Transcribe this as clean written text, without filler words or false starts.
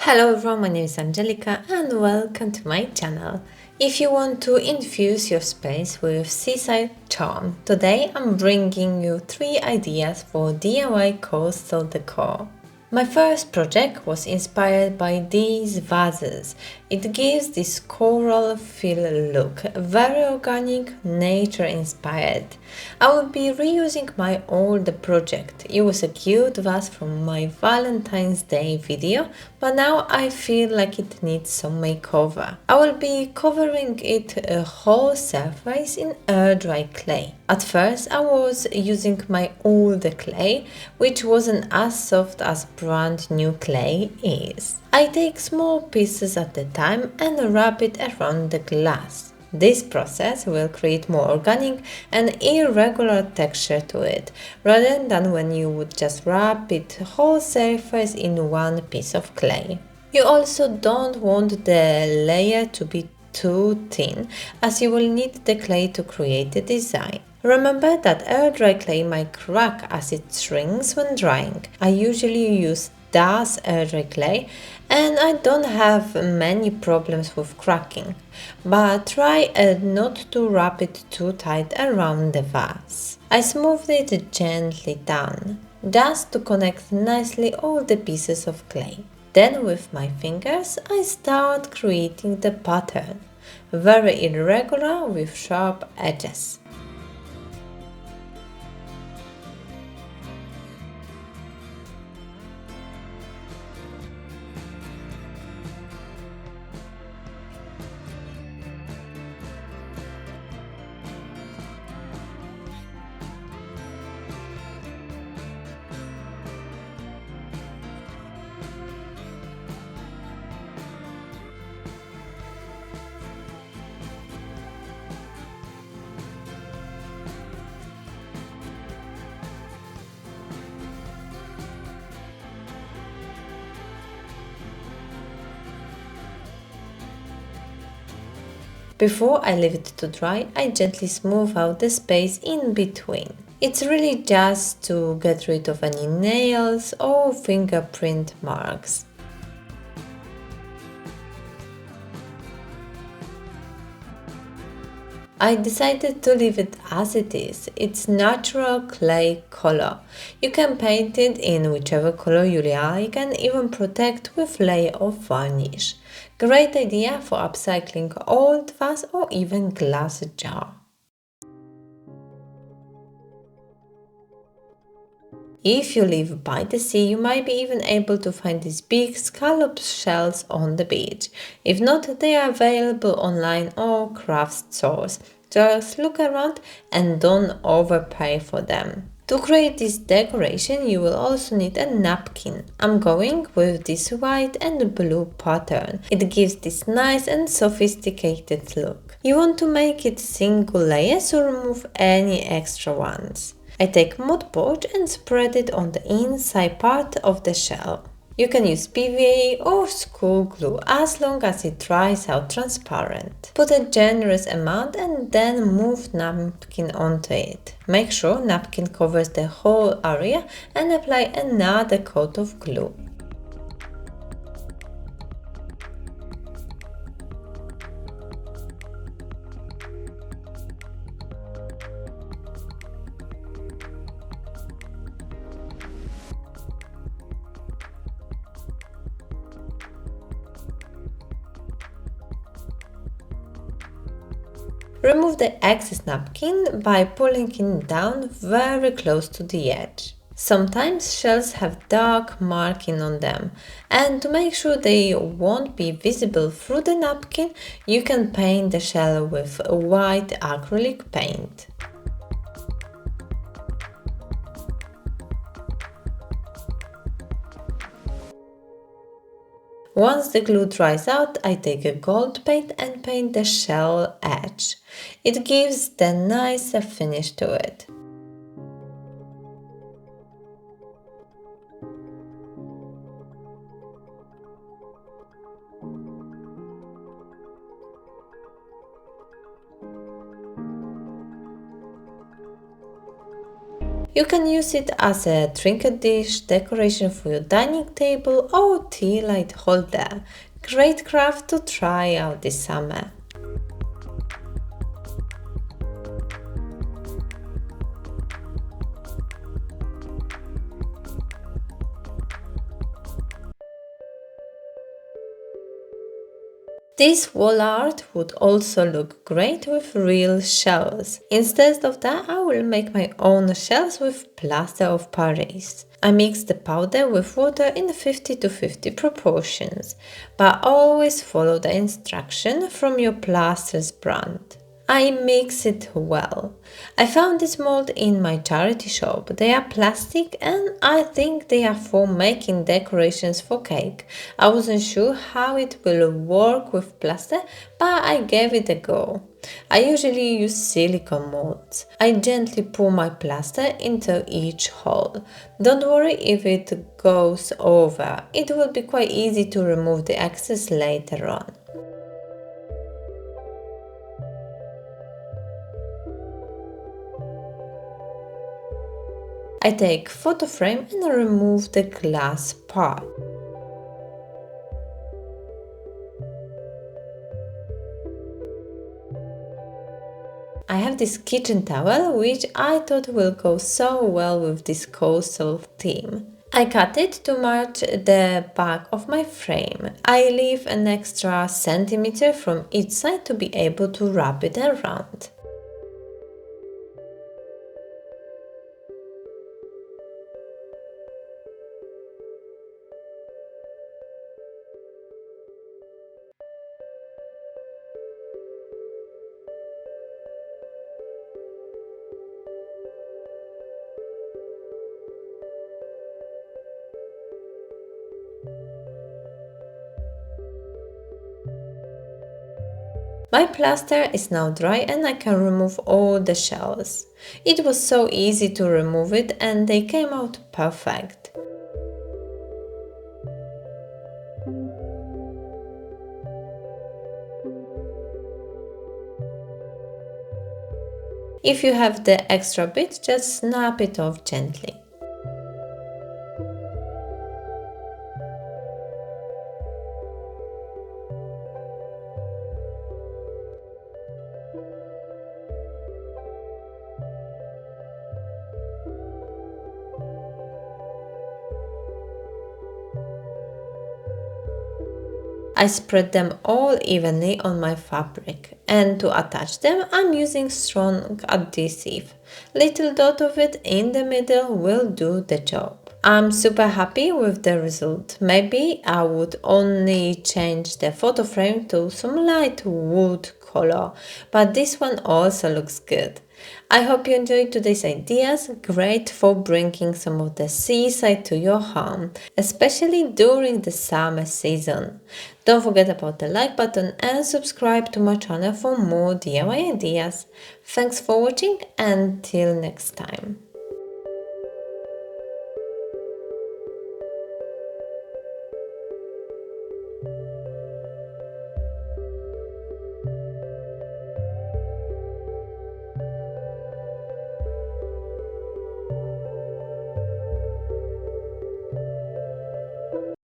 Hello everyone, my name is Angelica and welcome to my channel. If you want to infuse your space with seaside charm, today I'm bringing you 3 ideas for DIY coastal decor. My first project was inspired by these vases. It gives this coral feel look, very organic, nature inspired. I will be reusing my old project. It was a cute vase from my Valentine's Day video, but now I feel like it needs some makeover. I will be covering it a whole surface in air dry clay. At first I was using my old clay, which wasn't as soft as brand new clay is. I take small pieces at a time and wrap it around the glass. This process will create more organic and irregular texture to it, rather than when you would just wrap it whole surface in one piece of clay. You also don't want the layer to be too thin, as you will need the clay to create the design. Remember that air dry clay might crack as it shrinks when drying. I usually use DAS air dry clay and I don't have many problems with cracking, but try not to wrap it too tight around the vase. I smoothed it gently down, just to connect nicely all the pieces of clay. Then with my fingers I start creating the pattern, very irregular with sharp edges. Before I leave it to dry, I gently smooth out the space in between. It's really just to get rid of any nails or fingerprint marks. I decided to leave it as it is. It's natural clay color. You can paint it in whichever color you like and even protect with layer of varnish. Great idea for upcycling old vase or even glass jar. If you live by the sea, you might be even able to find these big scallop shells on the beach. If not, they are available online or craft stores. Just look around and don't overpay for them. To create this decoration, you will also need a napkin. I'm going with this white and blue pattern. It gives this nice and sophisticated look. You want to make it single layer, so remove any extra ones. I take Mod Podge and spread it on the inside part of the shell. You can use PVA or school glue as long as it dries out transparent. Put a generous amount and then move napkin onto it. Make sure napkin covers the whole area and apply another coat of glue. Remove the excess napkin by pulling it down very close to the edge. Sometimes shells have dark marking on them, and to make sure they won't be visible through the napkin, you can paint the shell with white acrylic paint. Once the glue dries out, I take a gold paint and paint the shell edge. It gives the nicer finish to it. You can use it as a trinket dish, decoration for your dining table or tea light holder. Great craft to try out this summer. This wall art would also look great with real shells. Instead of that, I will make my own shells with Plaster of Paris. I mix the powder with water in 50-50 proportions, but always follow the instruction from your plaster's brand. I mix it well. I found this mold in my charity shop. They are plastic and I think they are for making decorations for cake. I wasn't sure how it will work with plaster, but I gave it a go. I usually use silicone molds. I gently pour my plaster into each hole. Don't worry if it goes over. It will be quite easy to remove the excess later on. I take photo frame and remove the glass part. I have this kitchen towel which I thought will go so well with this coastal theme. I cut it to match the back of my frame. I leave an extra centimeter from each side to be able to wrap it around. My plaster is now dry and I can remove all the shells. It was so easy to remove it and they came out perfect. If you have the extra bit, just snap it off gently. I spread them all evenly on my fabric, and to attach them I'm using strong adhesive. Little dot of it in the middle will do the job. I'm super happy with the result. Maybe I would only change the photo frame to some light wood color, but this one also looks good. I hope you enjoyed today's ideas. Great for bringing some of the seaside to your home, especially during the summer season. Don't forget about the like button and subscribe to my channel for more DIY ideas. Thanks for watching and till next time.